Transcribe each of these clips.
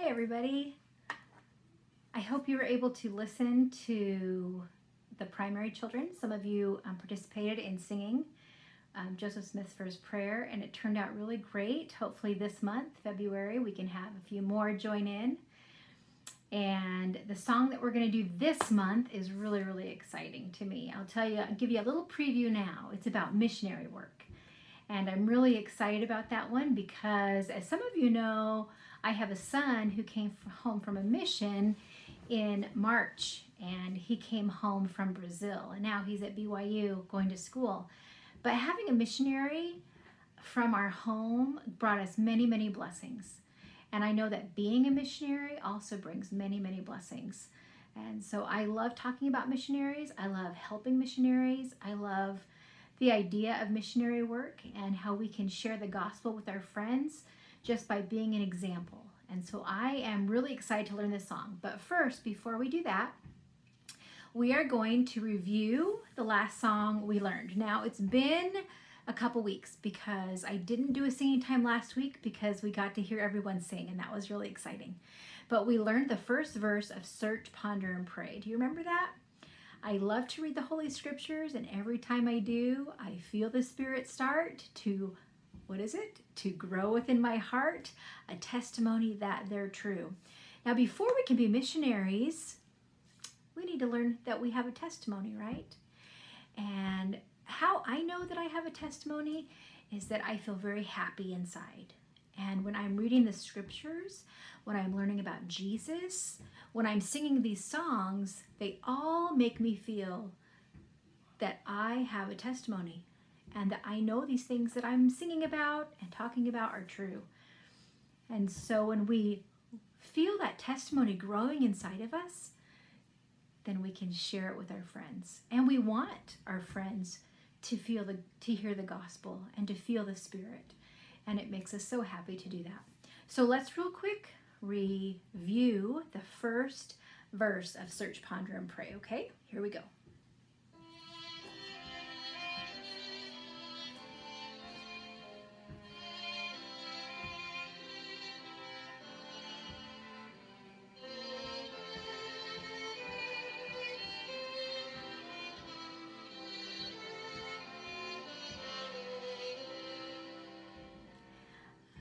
Hi, everybody. I hope you were able to listen to the primary children. Some of you participated in singing Joseph Smith's First Prayer, and it turned out really great. Hopefully this month, February, we can have a few more join in. And the song that we're going to do this month is really, really exciting to me. I'll give you a little preview now. It's about missionary work. And I'm really excited about that one because, as some of you know, I have a son who came home from a mission in March, and he came home from Brazil, and now he's at BYU going to school. But having a missionary from our home brought us many, many blessings. And I know that being a missionary also brings many, many blessings. And so I love talking about missionaries. I love helping missionaries. I love the idea of missionary work and how we can share the gospel with our friends just by being an example. And so I am really excited to learn this song. But first, before we do that, we are going to review the last song we learned. Now, it's been a couple weeks because I didn't do a singing time last week because we got to hear everyone sing, and that was really exciting. But we learned the first verse of Search, Ponder, and Pray. Do you remember that? I love to read the Holy Scriptures, and every time I do, I feel the Spirit start to, to grow within my heart, a testimony that they're true. Now, before we can be missionaries, we need to learn that we have a testimony, right? And how I know that I have a testimony is that I feel very happy inside. And when I'm reading the Scriptures, when I'm learning about Jesus, when I'm singing these songs, they all make me feel that I have a testimony and that I know these things that I'm singing about and talking about are true. And so when we feel that testimony growing inside of us, then we can share it with our friends. And we want our friends to hear the gospel and to feel the Spirit. And it makes us so happy to do that. So let's real quick review the first verse of Search, Ponder, and Pray, okay? Here we go.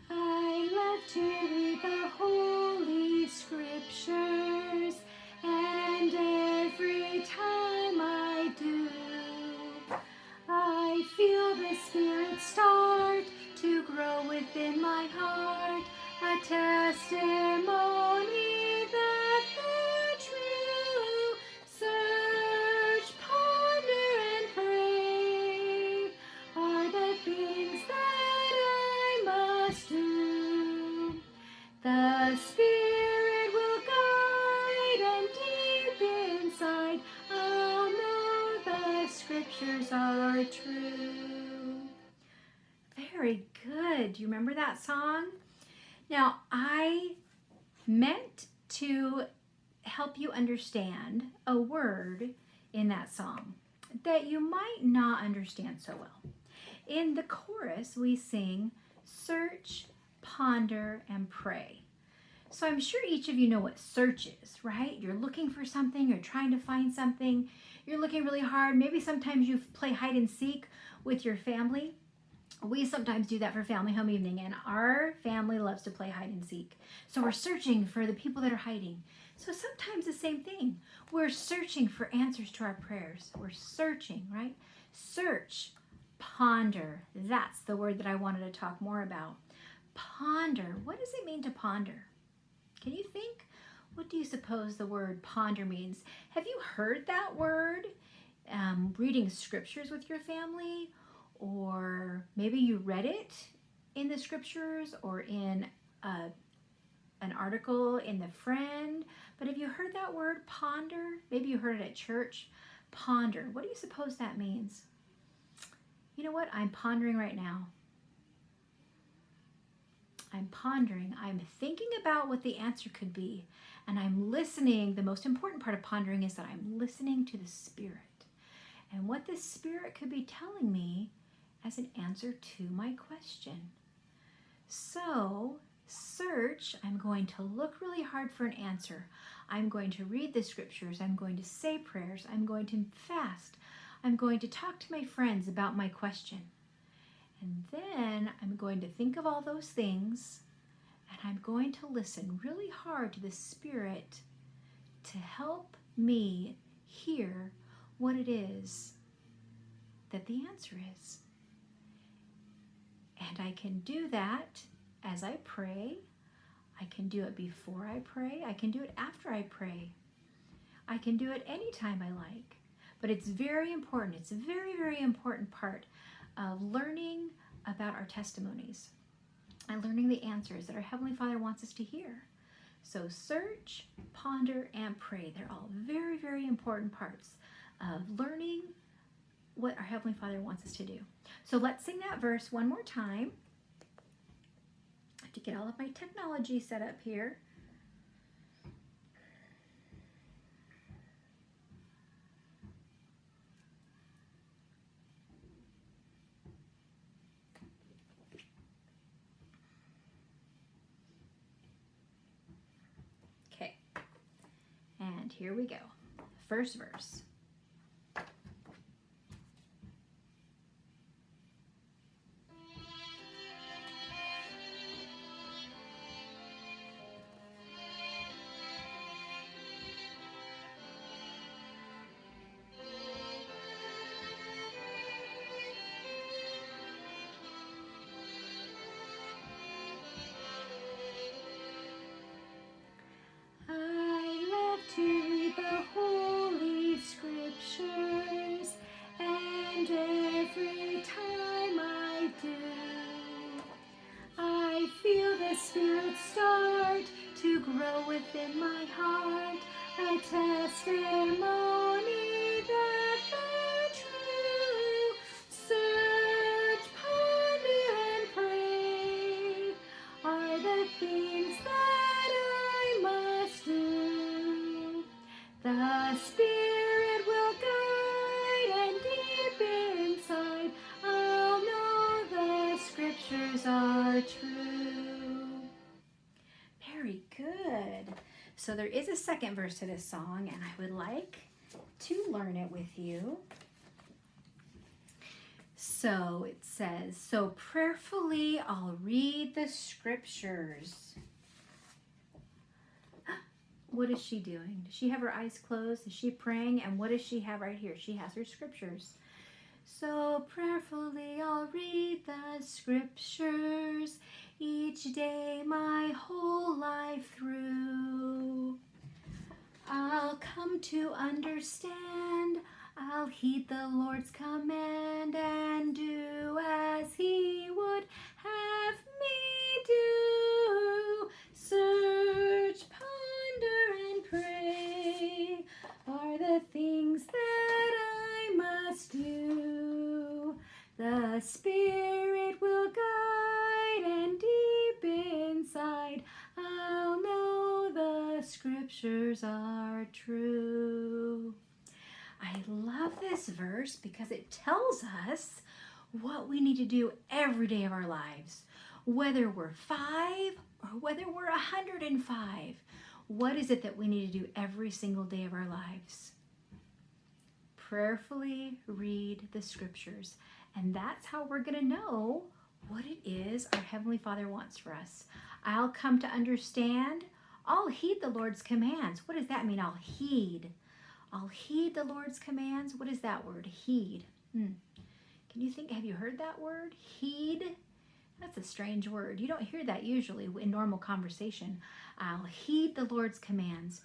I love to read the Holy Scriptures, and every time I do, I feel the Spirit start to grow within my heart, a testimony that they're true. Search, ponder, and pray are the things that I must do. The Spirit will guide, and deep inside I'll know the Scriptures are true. Very good. Do you remember that song? Now, I meant to help you understand a word in that song that you might not understand so well. In the chorus, we sing, search, ponder, and pray. So I'm sure each of you know what search is, right? You're looking for something, you're trying to find something, you're looking really hard. Maybe sometimes you play hide and seek with your family. We sometimes do that for family home evening, and our family loves to play hide and seek. So we're searching for the people that are hiding. So sometimes the same thing. We're searching for answers to our prayers. We're searching, right? Search, ponder. That's the word that I wanted to talk more about. Ponder. What does it mean to ponder? Can you think? What do you suppose the word ponder means? Have you heard that word reading scriptures with your family? Or maybe you read it in the scriptures or in an article in The Friend. But have you heard that word, ponder? Maybe you heard it at church. Ponder. What do you suppose that means? You know what? I'm pondering right now. I'm pondering. I'm thinking about what the answer could be. And I'm listening. The most important part of pondering is that I'm listening to the Spirit. And what the Spirit could be telling me as an answer to my question. So Search, I'm going to look really hard for an answer. I'm going to read the scriptures. I'm going to say prayers. I'm going to fast. I'm going to talk to my friends about my question. And then I'm going to think of all those things, and I'm going to listen really hard to the Spirit to help me hear what it is that the answer is. And I can do that as I pray. I can do it before I pray. I can do it after I pray. I can do it anytime I like. But it's very important. It's a very, very important part of learning about our testimonies and learning the answers that our Heavenly Father wants us to hear. So search, ponder, and pray. They're all very, very important parts of learning what our Heavenly Father wants us to do. So let's sing that verse one more time. I have to get all of my technology set up here. Okay, and here we go. First verse. Spirit start to grow within my heart, a testimony that they're true. Search, ponder, and pray are the things that I must do. The Spirit will guide, and deep inside I'll know the Scriptures are true. Very good. So there is a second verse to this song, and I would like to learn it with you. So it says, so prayerfully I'll read the scriptures. What is she doing? Does she have her eyes closed? Is she praying? And what does she have right here? She has her scriptures. So prayerfully I'll read the scriptures each day my whole life through. I'll come to understand, I'll heed the Lord's command and do as He would have me do. Search, ponder, and pray are the things that I must do. The Spirit will guide, and deep inside I'll know the Scriptures are true. I love this verse because it tells us what we need to do every day of our lives. Whether we're 5 or whether we're 105, what is it that we need to do every single day of our lives? Prayerfully read the Scriptures. And that's how we're going to know what it is our Heavenly Father wants for us. I'll come to understand. I'll heed the Lord's commands. What does that mean? I'll heed. I'll heed the Lord's commands. What is that word? Heed. Can you think, have you heard that word? Heed? That's a strange word. You don't hear that usually in normal conversation. I'll heed the Lord's commands.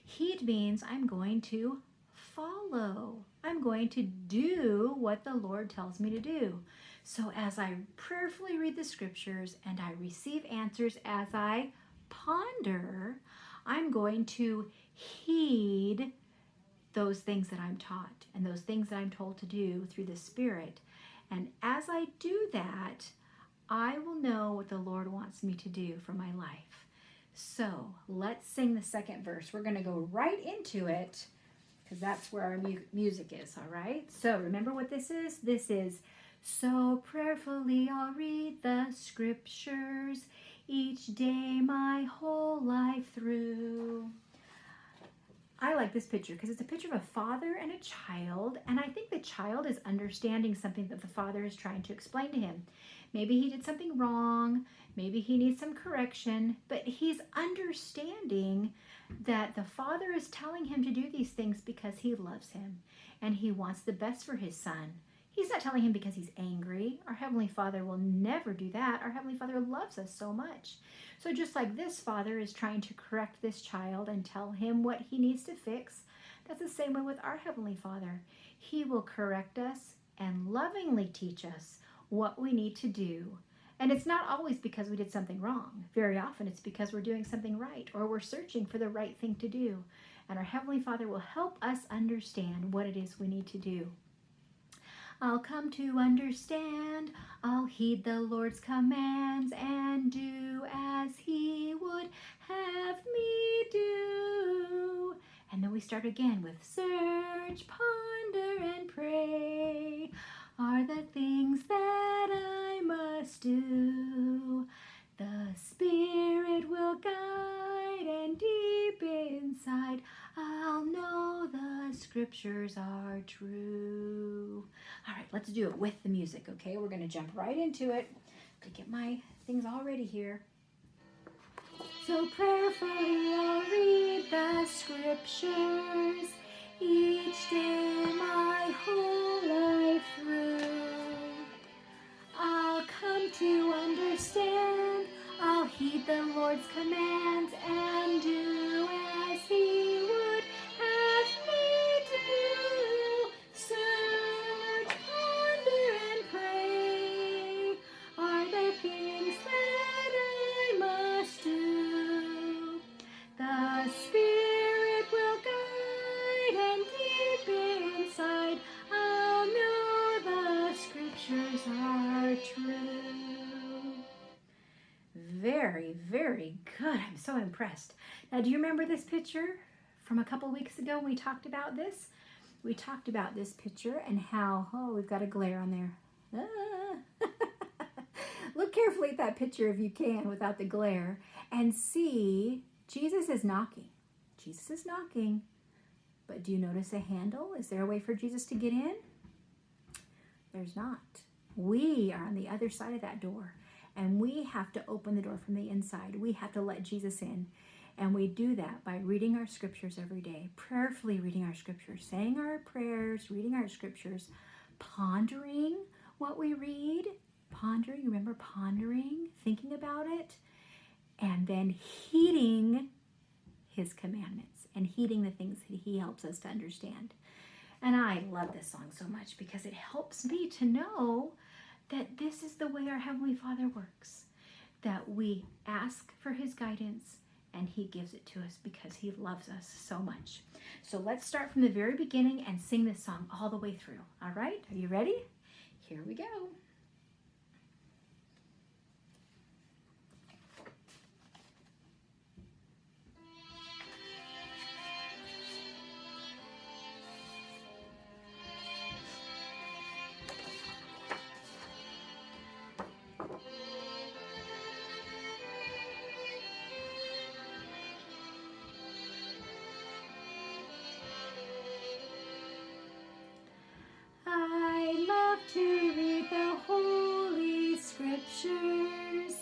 Heed means I'm going to follow. I'm going to do what the Lord tells me to do. So as I prayerfully read the scriptures and I receive answers as I ponder, I'm going to heed those things that I'm taught and those things that I'm told to do through the Spirit. And as I do that, I will know what the Lord wants me to do for my life. So let's sing the second verse. We're going to go right into it because that's where our music is, all right? So remember what this is? This is, so prayerfully I'll read the scriptures each day my whole life through. I like this picture because it's a picture of a father and a child, and I think the child is understanding something that the father is trying to explain to him. Maybe he did something wrong, maybe he needs some correction, but he's understanding that the father is telling him to do these things because he loves him and he wants the best for his son. He's not telling him because he's angry. Our Heavenly Father will never do that. Our Heavenly Father loves us so much. So just like this father is trying to correct this child and tell him what he needs to fix, that's the same way with our Heavenly Father. He will correct us and lovingly teach us what we need to do. And it's not always because we did something wrong. Very often it's because we're doing something right or we're searching for the right thing to do. And our Heavenly Father will help us understand what it is we need to do. I'll come to understand, I'll heed the Lord's commands and do as He would have me do. And then we start again with search, ponder, and pray are the things that I must do. The Spirit will guide and deep inside I'll know the scriptures are true. All right, let's do it with the music, okay? We're going to jump right into it. To get my things all ready here. So prayerfully I'll read the scriptures each day my whole life through. I'll come to understand, I'll heed the Lord's commands and do as He would have me do. Search, ponder, and pray are the things that I must do. The Spirit will guide and deep inside I'll know the scriptures are true. Very, very good. I'm so impressed. Now, do you remember this picture from a couple weeks ago when we talked about this? We talked about this picture and how, we've got a glare on there. Look carefully at that picture if you can without the glare and see Jesus is knocking. Jesus is knocking. But do you notice a handle? Is there a way for Jesus to get in? There's not. We are on the other side of that door, and we have to open the door from the inside. We have to let Jesus in, and we do that by reading our scriptures every day, prayerfully reading our scriptures, saying our prayers, reading our scriptures, pondering what we read, pondering, remember pondering, thinking about it, and then heeding His commandments and heeding the things that He helps us to understand. And I love this song so much because it helps me to know that this is the way our Heavenly Father works, that we ask for His guidance and He gives it to us because He loves us so much. So let's start from the very beginning and sing this song all the way through. All right, are you ready? Here we go. I love to read the Holy Scriptures,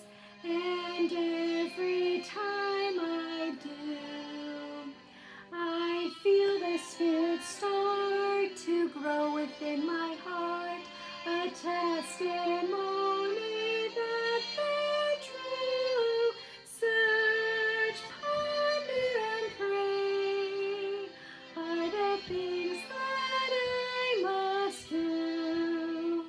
and every time I do, I feel the Spirit start to grow within my heart, a testimony that they're true. Search, ponder, and pray are the things that I must do.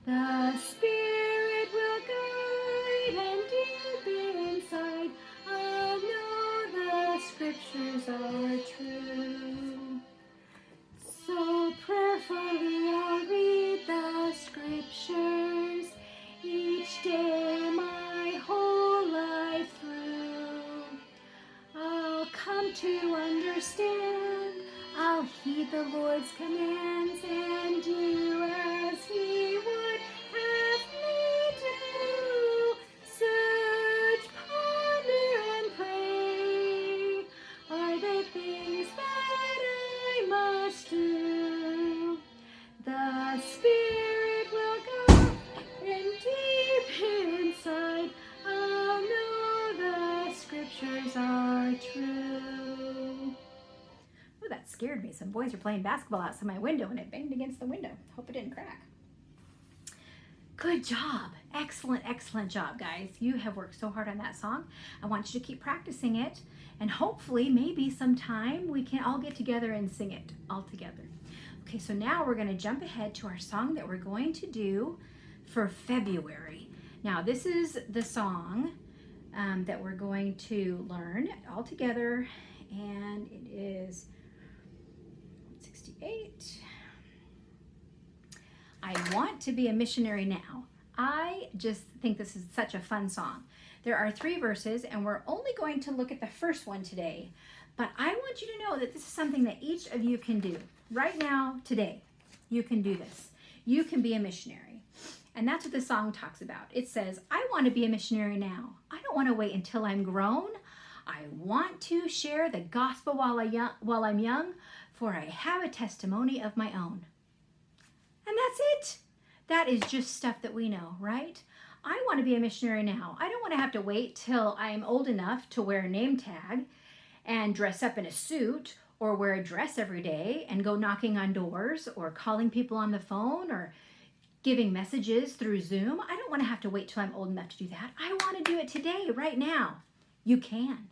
The Spirit will guide, and deep inside I'll know the scriptures are true. So prayerfully I'll read the scriptures each day my whole life through. I'll come to understand, I'll heed the Lord's commands and do as He would have me do. Search, scared me. Some boys were playing basketball outside my window and it banged against the window. Hope it didn't crack. Good job. Excellent, excellent job, guys. You have worked so hard on that song. I want you to keep practicing it, and hopefully maybe sometime we can all get together and sing it all together. Okay, so now we're going to jump ahead to our song that we're going to do for February. Now, this is the song that we're going to learn all together, and it is 68. I want to be a missionary now. I just think this is such a fun song. There are 3 verses, and we're only going to look at the first one today. But I want you to know that this is something that each of you can do. Right now, today, you can do this. You can be a missionary. And that's what the song talks about. It says, I want to be a missionary now. I don't want to wait until I'm grown. I want to share the gospel while I'm young, for I have a testimony of my own. And that's it. That is just stuff that we know, right? I want to be a missionary now. I don't want to have to wait till I'm old enough to wear a name tag and dress up in a suit or wear a dress every day and go knocking on doors or calling people on the phone or giving messages through Zoom. I don't want to have to wait till I'm old enough to do that. I want to do it today, right now. You can.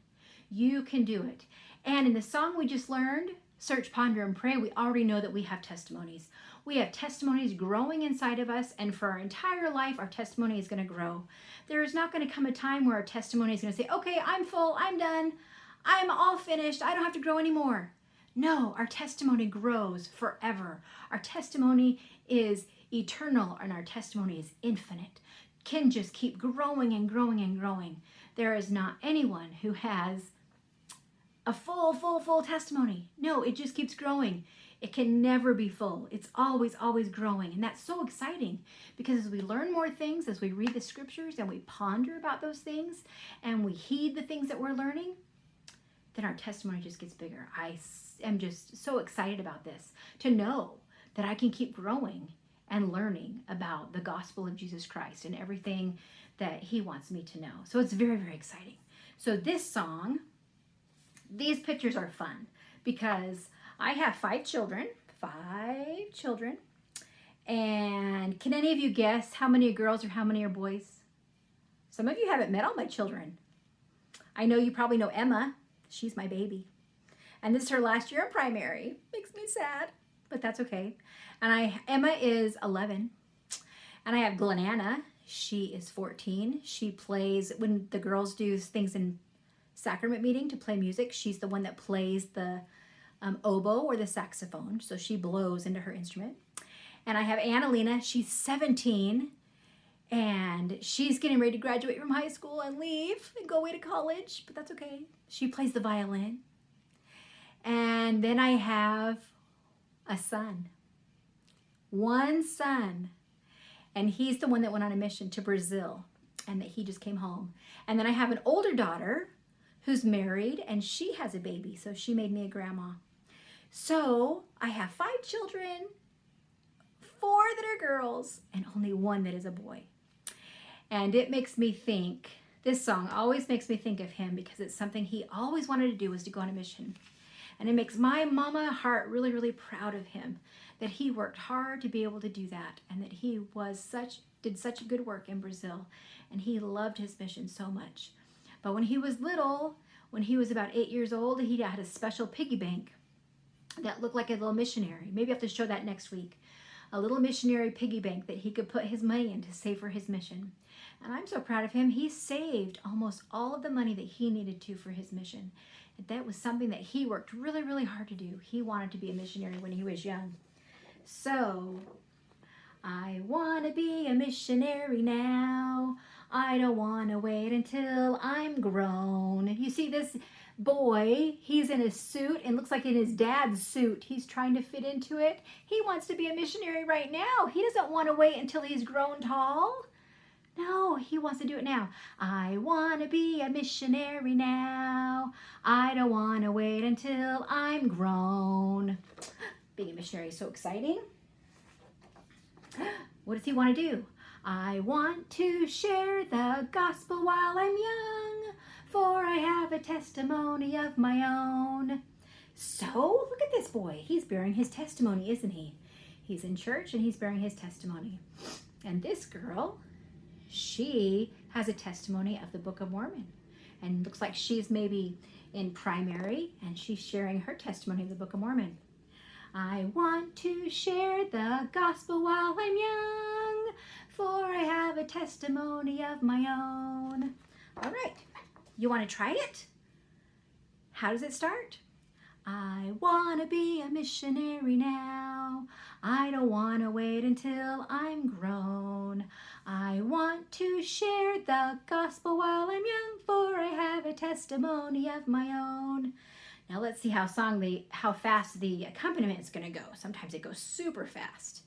You can do it. And in the song we just learned, Search, Ponder, and Pray, we already know that we have testimonies. We have testimonies growing inside of us, and for our entire life, our testimony is going to grow. There is not going to come a time where our testimony is going to say, okay, I'm full, I'm done, I'm all finished, I don't have to grow anymore. No, our testimony grows forever. Our testimony is eternal, and our testimony is infinite. Can just keep growing and growing and growing. There is not anyone who has a full testimony. No, it just keeps growing. It can never be full. It's always growing. And that's so exciting because as we learn more things, as we read the scriptures and we ponder about those things and we heed the things that we're learning, then our testimony just gets bigger. I am just so excited about this, to know that I can keep growing and learning about the gospel of Jesus Christ and everything that he wants me to know. So it's very, very exciting. So this song, these pictures are fun because I have 5 children. And can any of you guess how many are girls or how many are boys? Some of you haven't met all my children. I know you probably know Emma. She's my baby. And this is her last year in primary. Makes me sad, but that's okay. And Emma is 11. And I have Glenanna. She is 14. She plays, when the girls do things in sacrament meeting to play music, she's the one that plays the oboe or the saxophone. So she blows into her instrument. And I have Annalena. She's 17. And she's getting ready to graduate from high school and leave and go away to college. But that's okay. She plays the violin. And then I have a son. One son. And he's the one that went on a mission to Brazil. And that he just came home. And then I have an older daughter who's married. And she has a baby. So she made me a grandma. So I have 5 children, 4 that are girls, and only 1 that is a boy. And it makes me think, this song always makes me think of him because it's something he always wanted to do, was to go on a mission. And it makes my mama heart really, really proud of him that he worked hard to be able to do that and that he did such good work in Brazil. And he loved his mission so much. But when he was little, when he was about 8 years old, he had a special piggy bank that looked like a little missionary. Maybe I have to show that next week. A little missionary piggy bank that he could put his money in to save for his mission. And I'm so proud of him. He saved almost all of the money that he needed to for his mission. And that was something that he worked really, really hard to do. He wanted to be a missionary when he was young. So, I want to be a missionary now. I don't want to wait until I'm grown. You see this boy, he's in a suit and looks like in his dad's suit. He's trying to fit into it. He wants to be a missionary right now. He doesn't want to wait until he's grown tall. No, he wants to do it now. I want to be a missionary now. I don't want to wait until I'm grown. Being a missionary is so exciting. What does he want to do? I want to share the gospel while I'm young, for I have a testimony of my own. So look at this boy. He's bearing his testimony, isn't he? He's in church and he's bearing his testimony. And this girl, she has a testimony of the Book of Mormon. And looks like she's maybe in primary and she's sharing her testimony of the Book of Mormon. I want to share the gospel while I'm young, for I have a testimony of my own. All right, you want to try it? How does it start? I want to be a missionary now. I don't want to wait until I'm grown. I want to share the gospel while I'm young, for I have a testimony of my own. Now let's see how fast the accompaniment is going to go. Sometimes it goes super fast.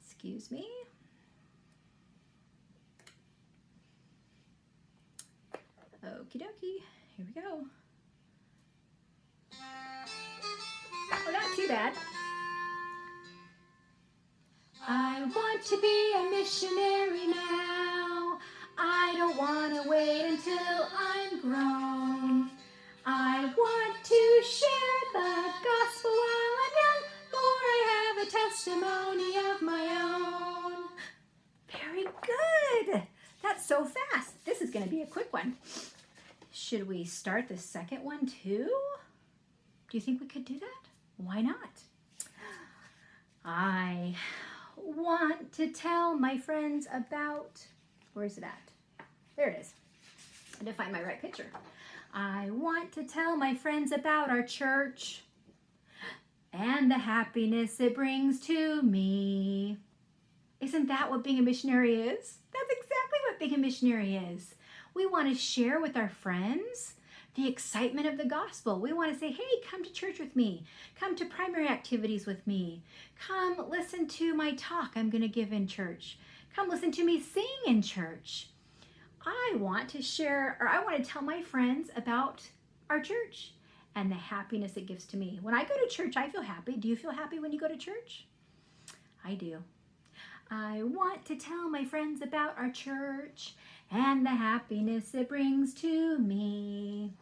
Excuse me. Okie dokie. Here we go. Oh, not too bad. I want to be a missionary now. I don't want to wait until I'm grown. I want to share the gospel while I'm young, for I have a testimony of my own. Very good. That's so fast. This is going to be a quick one. Should we start the second one too? Do you think we could do that? Why not? I want to tell my friends about, where is it at? There it is. I had to find my right picture. I want to tell my friends about our church and the happiness it brings to me. Isn't that what being a missionary is? That's exactly what being a missionary is. We want to share with our friends the excitement of the gospel. We want to say, hey, come to church with me. Come to primary activities with me. Come listen to my talk I'm going to give in church. Come listen to me sing in church. I want to share, or I want to tell my friends about our church and the happiness it gives to me. When I go to church, I feel happy. Do you feel happy when you go to church? I do. I want to tell my friends about our church and the happiness it brings to me.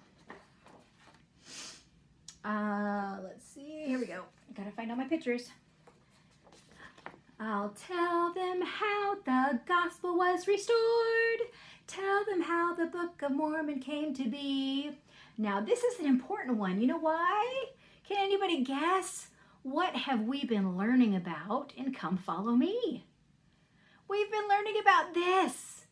Let's see, here we go. Gotta find all my pictures. I'll tell them how the gospel was restored. Tell them how the Book of Mormon came to be. Now, this is an important one. You know why? Can anybody guess? What have we been learning about in Come Follow Me? We've been learning about this,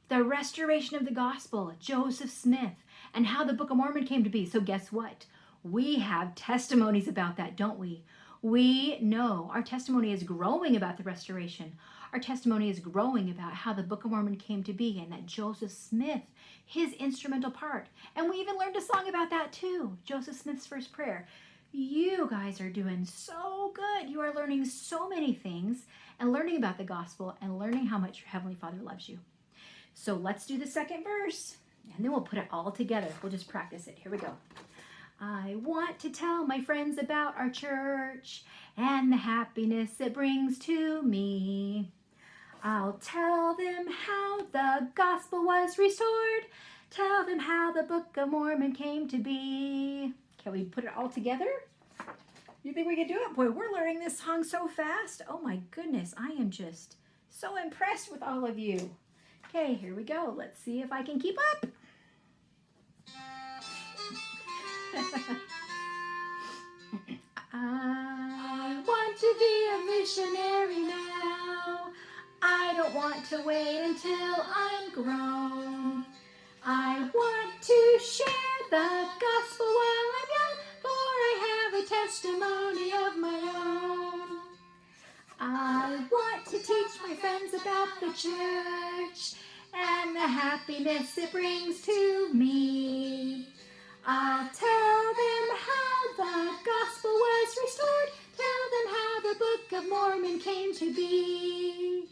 the restoration of the gospel, Joseph Smith, and how the Book of Mormon came to be. So guess what? We have testimonies about that, don't we? We know our testimony is growing about the restoration. Our testimony is growing about how the Book of Mormon came to be and that Joseph Smith, his instrumental part. And we even learned a song about that too, Joseph Smith's First Prayer. You guys are doing so good. You are learning so many things and learning about the gospel and learning how much your Heavenly Father loves you. So let's do the second verse and then we'll put it all together. We'll just practice it. Here we go. I want to tell my friends about our church and the happiness it brings to me. I'll tell them how the gospel was restored. Tell them how the Book of Mormon came to be. Can we put it all together? You think we can do it? Boy, we're learning this song so fast. Oh my goodness, I am just so impressed with all of you. Okay, here we go. Let's see if I can keep up. I want to be a missionary now. I don't want to wait until I'm grown. I want to share the gospel while I'm young, for I have a testimony of my own. I want to teach my friends about the church and the happiness it brings to me. I'll tell them how the gospel was restored. Tell them how the Book of Mormon came to be.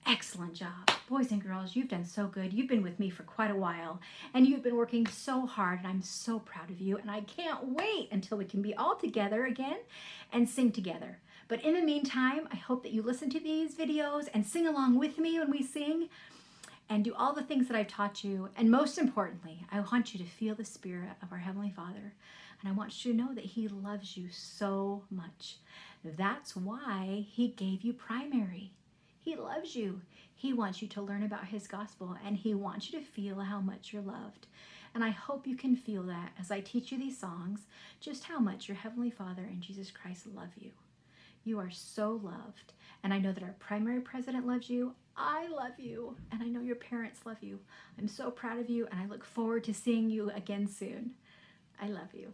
Excellent job. Boys and girls, you've done so good. You've been with me for quite a while, and you've been working so hard, and I'm so proud of you, and I can't wait until we can be all together again and sing together. But in the meantime, I hope that you listen to these videos and sing along with me when we sing. and do all the things that I've taught you. And most importantly, I want you to feel the Spirit of our Heavenly Father. And I want you to know that He loves you so much. That's why He gave you primary. He loves you. He wants you to learn about His gospel, and He wants you to feel how much you're loved. And I hope you can feel that as I teach you these songs, just how much your Heavenly Father and Jesus Christ love you. You are so loved. And I know that our primary president loves you. I love you. And I know your parents love you. I'm so proud of you, and I look forward to seeing you again soon. I love you.